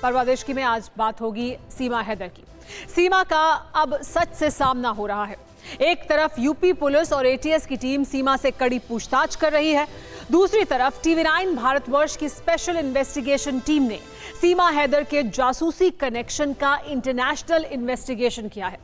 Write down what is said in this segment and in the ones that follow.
परवादेशकी में आज बात होगी सीमा हैदर की। सीमा का अब सच से सामना हो रहा है। एक तरफ यूपी पुलिस और एटीएस की टीम सीमा से कड़ी पूछताछ कर रही है, दूसरी तरफ टीवी9 भारतवर्ष की स्पेशल इन्वेस्टिगेशन टीम ने सीमा हैदर के जासूसी कनेक्शन का इंटरनेशनल इन्वेस्टिगेशन किया है।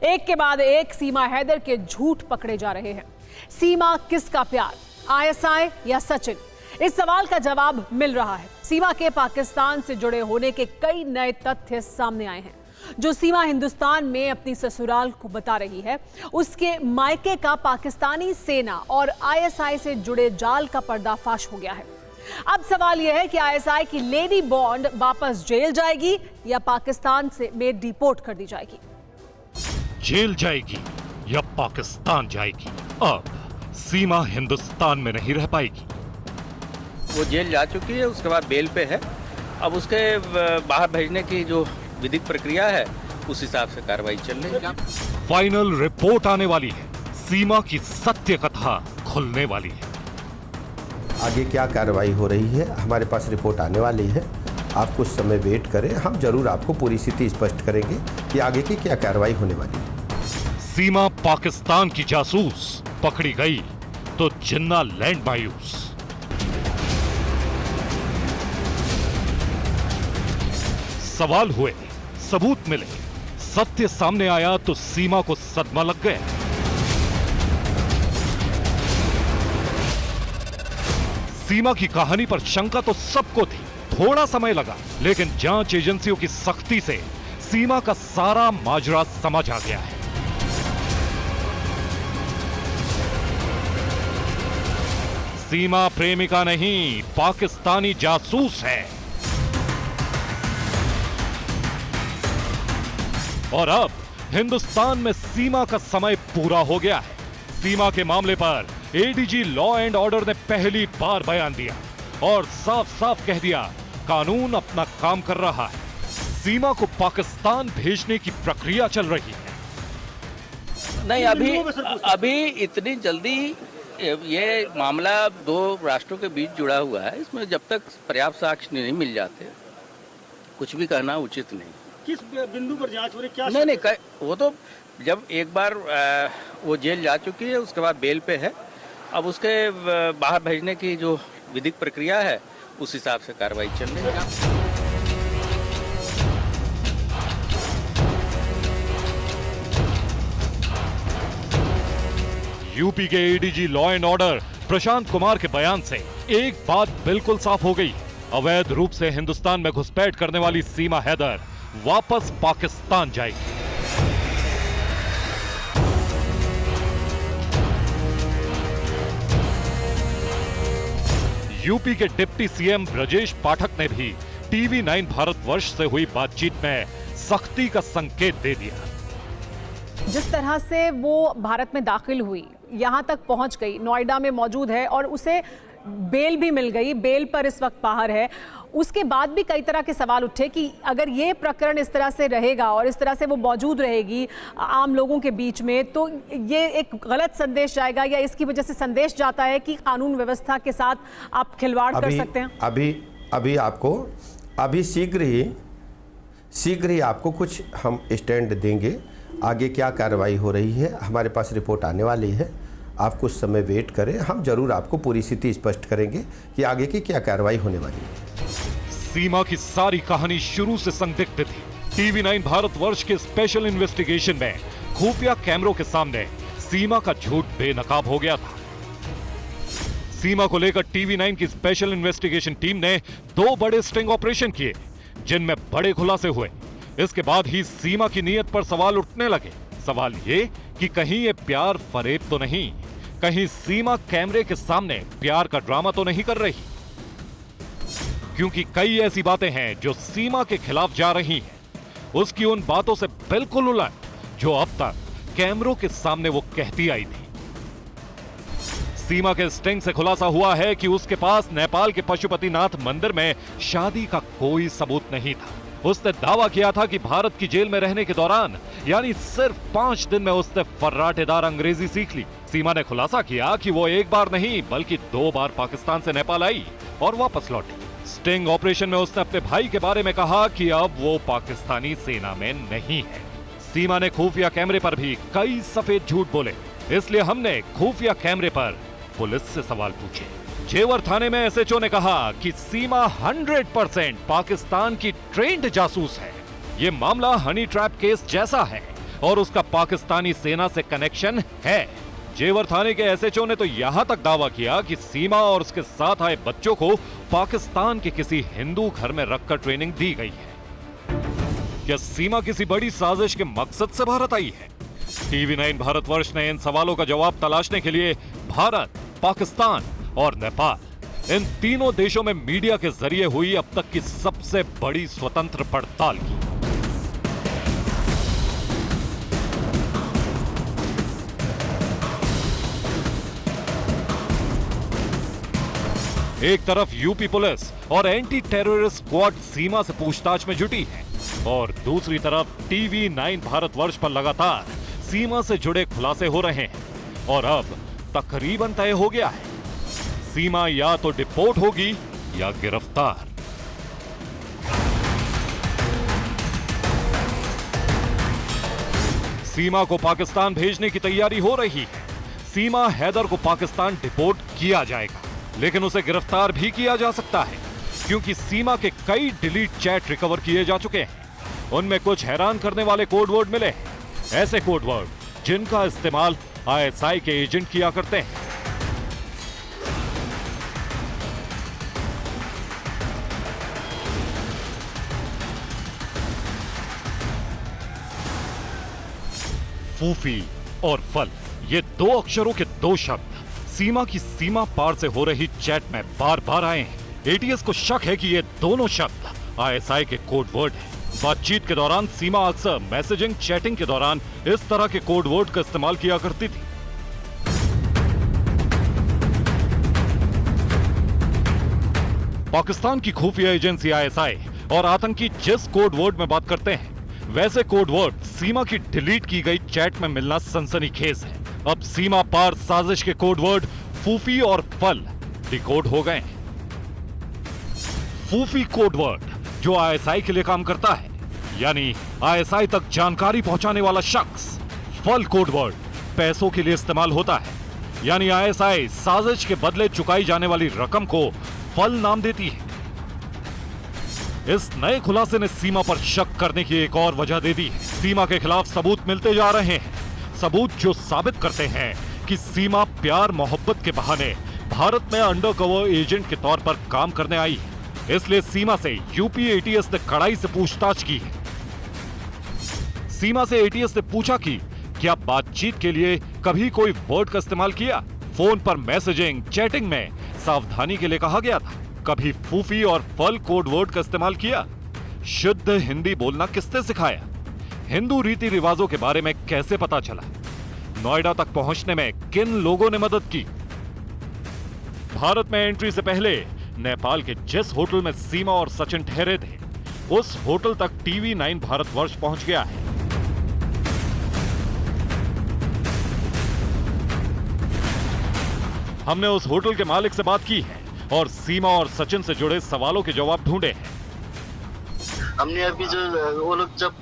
एक के बाद एक सीमा हैदर के झूठ पकड़े जा रहे हैं। सीमा किसका प्यार, आईएसआई या सचिन? इस सवाल का जवाब मिल रहा है। सीमा के पाकिस्तान से जुड़े होने के कई नए तथ्य सामने आए हैं। जो सीमा हिंदुस्तान में अपनी ससुराल को बता रही है, उसके मायके का पाकिस्तानी सेना और आईएसआई से जुड़े जाल का पर्दाफाश हो गया है। अब सवाल यह है कि आईएसआई की लेडी बॉन्ड वापस जेल जाएगी या पाकिस्तान से में डिपोर्ट कर दी जाएगी? जेल जाएगी या पाकिस्तान जाएगी? अब सीमा हिंदुस्तान में नहीं रह पाएगी। वो जेल जा चुकी है, उसके बाद बेल पे है। अब उसके बाहर भेजने की जो विधिक प्रक्रिया है उस हिसाब से कार्रवाई चल रही है। फाइनल रिपोर्ट आने वाली है, सीमा की सत्य कथा खुलने वाली है। आगे क्या कार्रवाई हो रही है, हमारे पास रिपोर्ट आने वाली है। आप कुछ समय वेट करें, हम जरूर आपको पूरी स्थिति स्पष्ट करेंगे कि आगे की क्या कार्रवाई होने वाली है। सीमा पाकिस्तान की जासूस पकड़ी गई तो जिन्ना लैंड मायूस। सवाल हुए, सबूत मिले, सत्य सामने आया तो सीमा को सदमा लग गया। सीमा की कहानी पर शंका तो सबको थी, थोड़ा समय लगा, लेकिन जांच एजेंसियों की सख्ती से सीमा का सारा माजरा समझ आ गया है। सीमा प्रेमिका नहीं, पाकिस्तानी जासूस है। और अब हिंदुस्तान में सीमा का समय पूरा हो गया है। सीमा के मामले पर एडीजी लॉ एंड ऑर्डर ने पहली बार बयान दिया और साफ साफ कह दिया, कानून अपना काम कर रहा है। सीमा को पाकिस्तान भेजने की प्रक्रिया चल रही है। नहीं, अभी इतनी जल्दी ये मामला दो राष्ट्रों के बीच जुड़ा हुआ है, इसमें जब तक पर्याप्त साक्ष्य नहीं मिल जाते कुछ भी कहना उचित नहीं। किस बिंदु पर जांच हो रही, क्या? नहीं, वो तो जब एक बार वो जेल जा चुकी है, उसके बाद बेल पे है। अब उसके बाहर भेजने की जो विधिक प्रक्रिया है उस हिसाब से कार्रवाई चल रही है। यूपी के ADG law and order Prashant Kumar के बयान से एक बात बिल्कुल साफ हो गई। अवैध रूप से हिंदुस्तान में घुसपैठ करने वाली सीमा हैदर वापस पाकिस्तान जाएगी। यूपी के डिप्टी सीएम ब्रजेश पाठक ने भी टीवी9 भारतवर्ष से हुई बातचीत में सख्ती का संकेत दे दिया। जिस तरह से वो भारत में दाखिल हुई, यहां तक पहुंच गई, नोएडा में मौजूद है और उसे बेल भी मिल गई, बेल पर इस वक्त बाहर है, उसके बाद भी कई तरह के सवाल उठे कि अगर ये प्रकरण इस तरह से रहेगा और इस तरह से वो मौजूद रहेगी आम लोगों के बीच में, तो ये एक गलत संदेश जाएगा या इसकी वजह से संदेश जाता है कि कानून व्यवस्था के साथ आप खिलवाड़ कर सकते हैं। अभी आपको शीघ्र ही आपको कुछ हम स्टैंड देंगे। आगे क्या कार्रवाई हो रही है, हमारे पास रिपोर्ट आने वाली है। आप कुछ समय वेट करें, हम जरूर आपको पूरी स्थिति स्पष्ट करेंगे कि आगे की क्या कार्रवाई होने वाली है। सीमा की सारी कहानी शुरू से संदिग्ध थी। टीवी9 भारतवर्ष के स्पेशल इन्वेस्टिगेशन में खुफिया कैमरों के सामने सीमा का झूठ बेनकाब हो गया था। सीमा को लेकर टीवी9 की स्पेशल इन्वेस्टिगेशन टीम ने 2 बड़े स्टिंग ऑपरेशन किए, जिनमें बड़े खुलासे हुए। इसके बाद ही सीमा की नीयत पर सवाल उठने लगे। सवाल ये कि कहीं ये प्यार फरेब तो नहीं, कहीं सीमा कैमरे के सामने प्यार का ड्रामा तो नहीं कर रही, क्योंकि कई ऐसी बातें हैं जो सीमा के खिलाफ जा रही हैं। उसकी उन बातों से बिल्कुल उलट जो अब तक कैमरों के सामने वो कहती आई थी। सीमा के स्टिंग से खुलासा हुआ है कि उसके पास नेपाल के पशुपतिनाथ मंदिर में शादी का कोई सबूत नहीं था। उसने दावा किया था कि भारत की जेल में रहने के दौरान, यानी सिर्फ 5 दिन में उसने फर्राटेदार अंग्रेजी सीख ली। सीमा ने खुलासा किया कि वो एक बार नहीं बल्कि 2 बार पाकिस्तान से नेपाल आई और वापस लौटी। स्टिंग ऑपरेशन में उसने अपने भाई के बारे में कहा कि अब वो पाकिस्तानी सेना में नहीं है। सीमा ने खुफिया कैमरे पर भी कई सफेद झूठ बोले, इसलिए हमने खुफिया कैमरे पर पुलिस से सवाल पूछे। जेवर थाने में एसएचओ ने कहा कि सीमा 100% पाकिस्तान की ट्रेंड जासूस है। ये मामला हनी ट्रैप केस जैसा है और उसका पाकिस्तानी सेना से कनेक्शन है। जेवर थाने के एसएचओ ने तो यहां तक दावा किया कि सीमा और उसके साथ आए बच्चों को पाकिस्तान के किसी हिंदू घर में रखकर ट्रेनिंग दी गई है। क्या सीमा किसी बड़ी साजिश के मकसद से भारत आई है? टीवी 9 भारतवर्ष ने इन सवालों का जवाब तलाशने के लिए भारत, पाकिस्तान और नेपाल, इन तीनों देशों में मीडिया के जरिए हुई अब तक की सबसे बड़ी स्वतंत्र पड़ताल की। एक तरफ यूपी पुलिस और एंटी टेररिस्ट स्क्वाड सीमा से पूछताछ में जुटी है और दूसरी तरफ टीवी 9 भारतवर्ष पर लगातार सीमा से जुड़े खुलासे हो रहे हैं और अब तकरीबन तय हो गया है, सीमा या तो डिपोर्ट होगी या गिरफ्तार। सीमा को पाकिस्तान भेजने की तैयारी हो रही है। सीमा हैदर को पाकिस्तान डिपोर्ट किया जाएगा, लेकिन उसे गिरफ्तार भी किया जा सकता है क्योंकि सीमा के कई डिलीट चैट रिकवर किए जा चुके हैं। उनमें कुछ हैरान करने वाले कोड वर्ड मिले हैं, ऐसे कोड वर्ड जिनका इस्तेमाल आईएसआई के एजेंट किया करते हैं। फूफी और फल, ये दो अक्षरों के दो शब्द सीमा की सीमा पार से हो रही चैट में बार बार आए हैं। एटीएस को शक है कि ये दोनों शब्द आईएसआई के कोड वर्ड हैं। बातचीत के दौरान सीमा अक्सर मैसेजिंग, चैटिंग के दौरान इस तरह के कोड वर्ड का इस्तेमाल किया करती थी। पाकिस्तान की खुफिया एजेंसी आईएसआई और आतंकी जिस कोड वर्ड में बात करते हैं, वैसे कोड वर्ड सीमा की डिलीट की गई चैट में मिलना सनसनीखेज है। अब सीमा पार साजिश के कोड वर्ड फूफी और फल डिकोड हो गए हैं। फूफी कोड वर्ड जो आईएसआई के लिए काम करता है, यानी आईएसआई तक जानकारी पहुंचाने वाला शख्स। फल कोड वर्ड पैसों के लिए इस्तेमाल होता है, यानी आईएसआई साजिश के बदले चुकाई जाने वाली रकम को फल नाम देती है। इस नए खुलासे ने सीमा पर शक करने की एक और वजह दे दी है। सीमा के खिलाफ सबूत मिलते जा रहे हैं, सबूत जो साबित करते हैं कि सीमा प्यार मोहब्बत के बहाने भारत में अंडरकवर एजेंट के तौर पर काम करने आई है। इसलिए सीमा से यूपी एटीएस ने कड़ाई से पूछताछ की है। सीमा से एटीएस ने पूछा कि क्या बातचीत के लिए कभी कोई वर्ड का इस्तेमाल किया? फोन पर मैसेजिंग, चैटिंग में सावधानी के लिए कहा गया था। कभी फूफी और फल कोड वर्ड का इस्तेमाल किया? शुद्ध हिंदी बोलना किसने सिखाया? हिंदू रीति रिवाजों के बारे में कैसे पता चला? नोएडा तक पहुंचने में किन लोगों ने मदद की? भारत में एंट्री से पहले नेपाल के जिस होटल में सीमा और सचिन ठहरे थे, उस होटल तक टीवी 9 भारतवर्ष पहुंच गया है। हमने उस होटल के मालिक से बात की है और सीमा और सचिन से जुड़े सवालों के जवाब ढूंढे हैं। हमने अभी जो वो लोग जब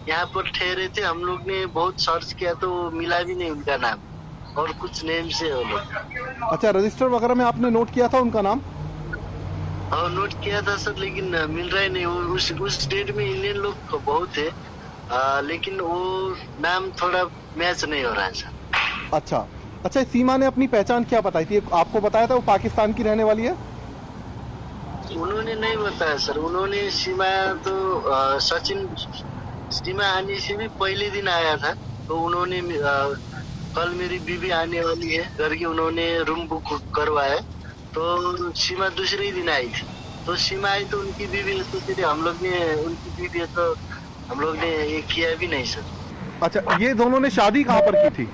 यहाँ पर ठहरे थे, हम लोग ने बहुत सर्च किया तो मिला भी नहीं उनका नाम, और कुछ नेम से वो लोग। अच्छा, रजिस्टर वगैरह में आपने नोट किया था उनका नाम? हाँ, नोट किया था सर, लेकिन मिल रहा ही नहीं। उस डेट में इंडियन लोग तो बहुत है, लेकिन वो नाम थोड़ा मैच नहीं हो रहा है सर। अच्छा, सीमा ने अपनी पहचान क्या बताई थी? आपको बताया था वो पाकिस्तान की रहने वाली है? उन्होंने नहीं बताया सर। उन्होंने सीमा तो सचिन सीमा आने से भी पहले दिन आया था, तो उन्होंने कल मेरी बीवी आने वाली है करके उन्होंने रूम बुक करवाया, तो सीमा दूसरे ही दिन आई थी। तो सीमा आई तो उनकी बीवी है, तो फिर हम लोग ने उनकी बीवी है तो हम लोग ने ये किया भी नहीं सर। अच्छा, ये दोनों ने शादी कहाँ पर की थी?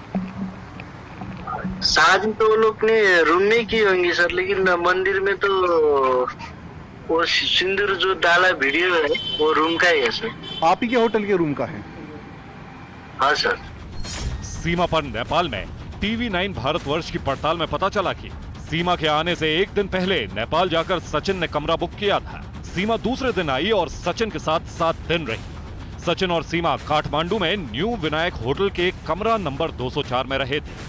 शादी तो वो लोग ने रूम में की होंगी सर, लेकिन मंदिर में तो वो सिंदूर जो डाला वीडियो है वो रूम का ही है सर। आप ही के होटल के रूम का है? हाँ सर। सीमा पर नेपाल में टीवी 9 भारतवर्ष की पड़ताल में पता चला कि सीमा के आने से एक दिन पहले नेपाल जाकर सचिन ने कमरा बुक किया था। सीमा दूसरे दिन आई और सचिन के साथ 7 दिन रही। सचिन और सीमा काठमांडू में न्यू विनायक होटल के कमरा नंबर 204 में रहे थे।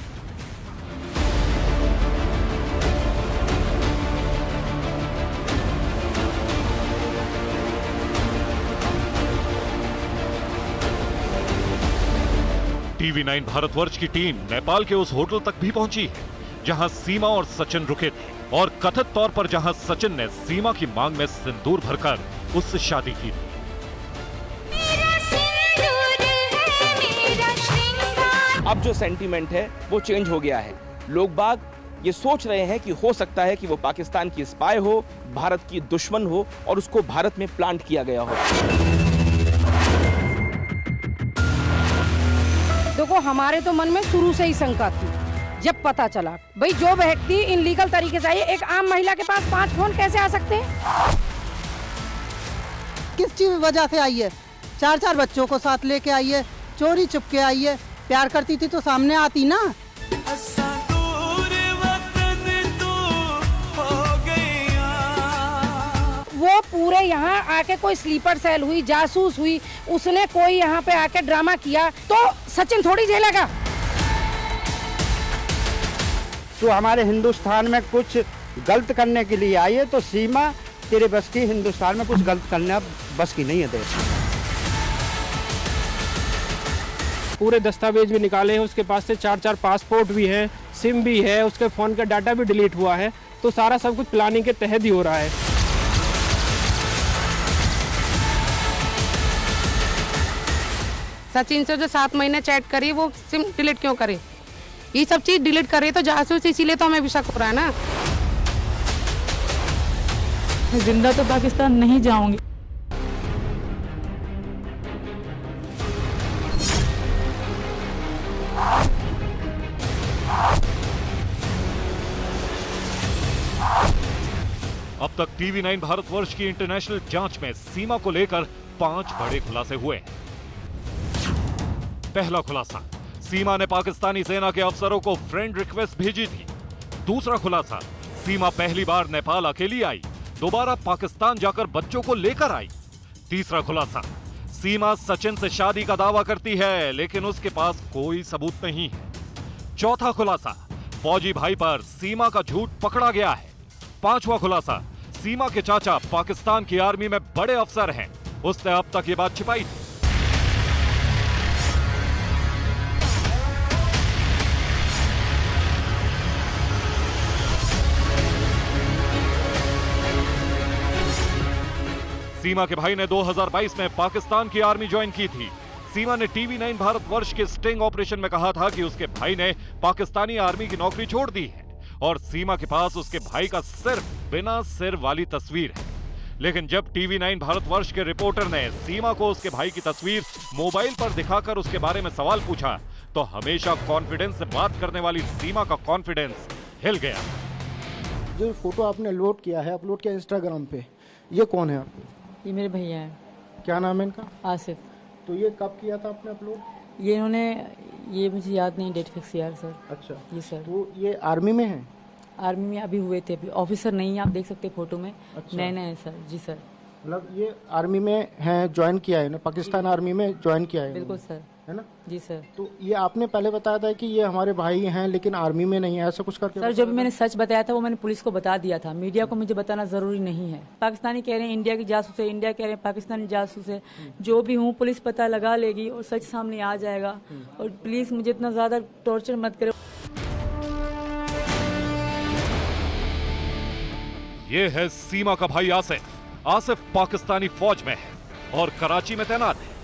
टीवी 9 भारतवर्ष की टीम नेपाल के उस होटल तक भी पहुंची है जहां सीमा और सचिन रुके थे और कथित तौर पर जहां सचिन ने सीमा की मांग में सिंदूर भरकर उससे शादी की थी। अब जो सेंटीमेंट है वो चेंज हो गया है। लोग बाग ये सोच रहे हैं कि हो सकता है कि वो पाकिस्तान की स्पाई हो, भारत की दुश्मन हो और उसको भारत में प्लांट किया गया हो। देखो, हमारे तो मन में शुरू से ही शंका थी। जब पता चला भाई जो व्यक्ति इनलीगल तरीके से आई, एक आम महिला के पास 5 फोन कैसे आ सकते हैं? किस चीज वजह से आई है? 4 बच्चों को साथ लेके आई है, चोरी चुपके आई है। प्यार करती थी तो सामने आती ना। वो पूरे यहाँ आके कोई स्लीपर सेल हुई, जासूस हुई, उसने कोई यहाँ पे आके ड्रामा किया तो सचिन थोड़ी झेलेगा। तो हमारे हिंदुस्तान में कुछ गलत करने के लिए आई है तो सीमा तेरे बस की, हिंदुस्तान में कुछ गलत करना बस की नहीं है। देश पूरे दस्तावेज भी निकाले हैं, उसके पास से 4 पासपोर्ट भी है, सिम भी है, उसके फ़ोन का डाटा भी डिलीट हुआ है। तो सारा सब कुछ प्लानिंग के तहत ही हो रहा है। सचिन से जो 7 महीने चैट करी वो सिम डिलीट क्यों करे? ये सब चीज डिलीट करे तो जासूस, इसीलिए तो हमें भी शक हो रहा है ना। जिंदा तो पाकिस्तान नहीं जाऊंगी। अब तक टीवी 9 भारतवर्ष की इंटरनेशनल जांच में सीमा को लेकर 5 बड़े खुलासे हुए हैं। पहला खुलासा, सीमा ने पाकिस्तानी सेना के अफसरों को फ्रेंड रिक्वेस्ट भेजी थी। दूसरा खुलासा, सीमा पहली बार नेपाल अकेली आई, दोबारा पाकिस्तान जाकर बच्चों को लेकर आई। तीसरा खुलासा, सीमा सचिन से शादी का दावा करती है लेकिन उसके पास कोई सबूत नहीं है। चौथा खुलासा, फौजी भाई पर सीमा का झूठ पकड़ा गया है। पांचवा खुलासा, सीमा के चाचा पाकिस्तान की आर्मी में बड़े अफसर हैं, उसने अब तक ये बात छिपाई थी। सीमा के भाई ने 2022 में पाकिस्तान की आर्मी ज्वाइन की थी। सीमा ने टीवी 9 भारतवर्ष के स्टिंग ऑपरेशन में कहा था कि उसके भाई ने पाकिस्तानी आर्मी की नौकरी छोड़ दी है और सीमा के पास उसके भाई का सिर्फ बिना सिर वाली तस्वीर है। लेकिन जब टीवी 9 भारतवर्ष के रिपोर्टर ने सीमा को उसके भाई की तस्वीर मोबाइल पर दिखाकर उसके बारे में सवाल पूछा तो हमेशा कॉन्फिडेंस से बात करने वाली सीमा का कॉन्फिडेंस हिल गया। जो फोटो आपने अपलोड किया इंस्टाग्राम पे, ये कौन है आपको? ये मेरे भैया हैं। क्या नाम है इनका? आसिफ। तो ये कब किया था आपने अपलोड? ये इन्होंने, ये मुझे याद नहीं डेट फिक्स यार सर। अच्छा जी सर। तो ये आर्मी में है? आर्मी में अभी हुए थे, अभी ऑफिसर नहीं है, आप देख सकते फोटो में। अच्छा। नए नए सर। जी सर। मतलब ये आर्मी में है, ज्वाइन किया है ना, पाकिस्तान आर्मी में ज्वाइन किया है? बिल्कुल सर। है ना? जी सर। तो ये आपने पहले बताया था कि ये हमारे भाई हैं लेकिन आर्मी में नहीं है, ऐसा कुछ करके? सर जो भी मैंने सच बताया था वो मैंने पुलिस को बता दिया था। मीडिया को मुझे बताना जरूरी नहीं है। पाकिस्तानी कह रहे हैं इंडिया की जासूस है, इंडिया कह रहे हैं पाकिस्तानी जासूस है। जो भी हूँ पुलिस पता लगा लेगी और सच सामने आ जाएगा। और प्लीज मुझे इतना ज्यादा टॉर्चर मत करो। ये है सीमा का भाई आसिफ। आसिफ पाकिस्तानी फौज में है और कराची में तैनात है।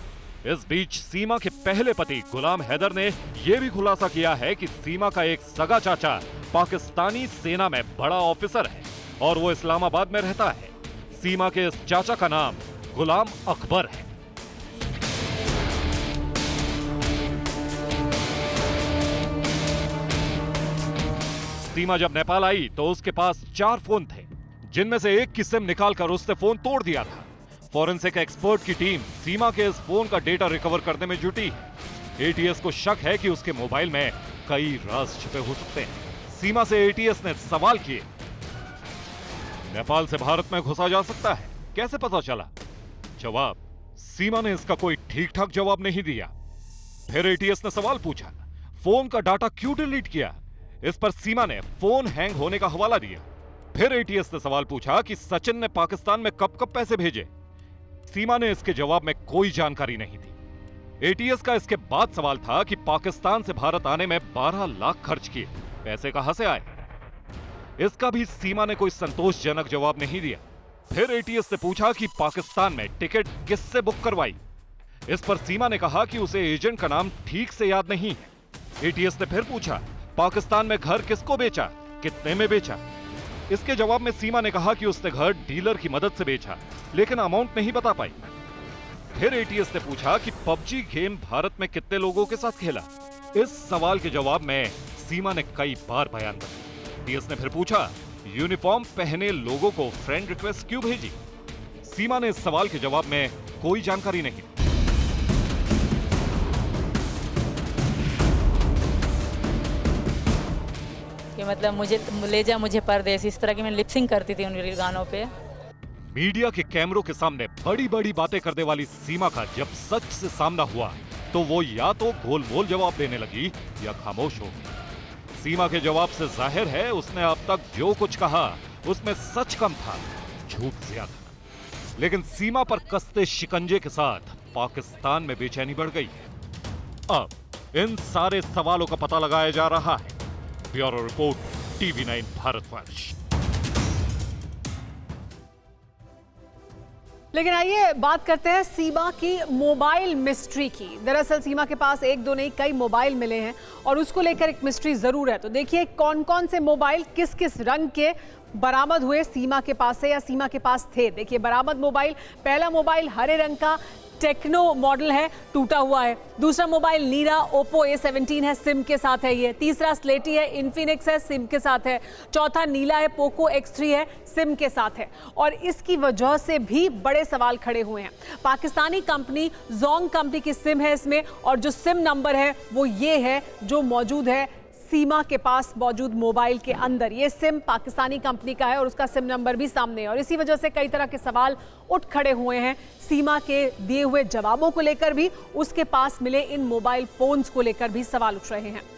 इस बीच सीमा के पहले पति गुलाम हैदर ने यह भी खुलासा किया है कि सीमा का एक सगा चाचा पाकिस्तानी सेना में बड़ा ऑफिसर है और वो इस्लामाबाद में रहता है। सीमा के इस चाचा का नाम गुलाम अकबर है। सीमा जब नेपाल आई तो उसके पास 4 फोन थे, जिनमें से एक की सिम निकालकर उसने फोन तोड़ दिया था। फॉरेंसिक एक्सपर्ट की टीम सीमा के इस फोन का डेटा रिकवर करने में जुटी है। एटीएस को शक है कि उसके मोबाइल में कई राज छिपे हो सकते हैं। सीमा से एटीएस ने सवाल किए। नेपाल से भारत में घुसा जा सकता है, कैसे पता चला? जवाब, सीमा ने इसका कोई ठीक ठाक जवाब नहीं दिया। फिर एटीएस ने सवाल पूछा, फोन का डाटा क्यों डिलीट किया? इस पर सीमा ने फोन हैंग होने का हवाला दिया। फिर एटीएस ने सवाल पूछा कि सचिन ने पाकिस्तान में कब कब पैसे भेजे। सीमा ने इसके जवाब में कोई जानकारी नहीं दी। एटीएस का इसके बाद सवाल था कि पाकिस्तान से भारत आने में 12 लाख खर्च किए, पैसे कहां से आए? इसका भी सीमा ने कोई संतोषजनक जवाब नहीं दिया। फिर एटीएस ने पूछा कि पाकिस्तान में टिकट किससे बुक करवाई। इस पर सीमा ने कहा कि उसे एजेंट का नाम ठीक से याद नहीं है। एटीएस ने फिर पूछा, पाकिस्तान में घर किसको बेचा, कितने में बेचा? इसके जवाब में सीमा ने कहा कि उसने घर डीलर की मदद से बेचा, लेकिन अमाउंट नहीं बता पाई। फिर एटीएस ने पूछा कि पबजी गेम भारत में कितने लोगों के साथ खेला। इस सवाल के जवाब में सीमा ने कई बार बयान बदले। एटीएस ने फिर पूछा, यूनिफॉर्म पहने लोगों को फ्रेंड रिक्वेस्ट क्यों भेजी? सीमा ने इस सवाल के जवाब में कोई जानकारी नहीं दी। कि मतलब मुझे ले जा मुझे परदेश, इस तरह की मैं लिपसिंग करती थी उन गानों पे। मीडिया के कैमरों के सामने बड़ी बड़ी बातें करने वाली सीमा का जब सच से सामना हुआ तो वो या तो गोलमोल जवाब देने लगी या खामोश हो गई। सीमा के जवाब से जाहिर है उसने अब तक जो कुछ कहा उसमें सच कम था, झूठ ज्यादा। लेकिन सीमा पर कसते शिकंजे के साथ पाकिस्तान में बेचैनी बढ़ गई है। अब इन सारे सवालों का पता लगाया जा रहा है। Bureau report, TV9 Bharatvarsh. लेकिन आइए बात करते हैं सीमा की मोबाइल मिस्ट्री की। दरअसल सीमा के पास एक दो नहीं कई मोबाइल मिले हैं और उसको लेकर एक मिस्ट्री जरूर है। तो देखिए कौन कौन से मोबाइल किस किस रंग के बरामद हुए सीमा के पास से या सीमा के पास थे। देखिए बरामद मोबाइल, पहला मोबाइल हरे रंग का टेक्नो मॉडल है, टूटा हुआ है। दूसरा मोबाइल नीला ओप्पो A17 है, सिम के साथ है ये। तीसरा स्लेटी है, इन्फिनिक्स है, सिम के साथ है। चौथा नीला है, पोको X3 है, सिम के साथ है। और इसकी वजह से भी बड़े सवाल खड़े हुए हैं। पाकिस्तानी कंपनी जोंग कंपनी की सिम है इसमें, और जो सिम नंबर है वो ये है जो मौजूद है सीमा के पास मौजूद मोबाइल के अंदर। ये सिम पाकिस्तानी कंपनी का है और उसका सिम नंबर भी सामने है। और इसी वजह से कई तरह के सवाल उठ खड़े हुए हैं सीमा के दिए हुए जवाबों को लेकर भी, उसके पास मिले इन मोबाइल फोन्स को लेकर भी सवाल उठ रहे हैं।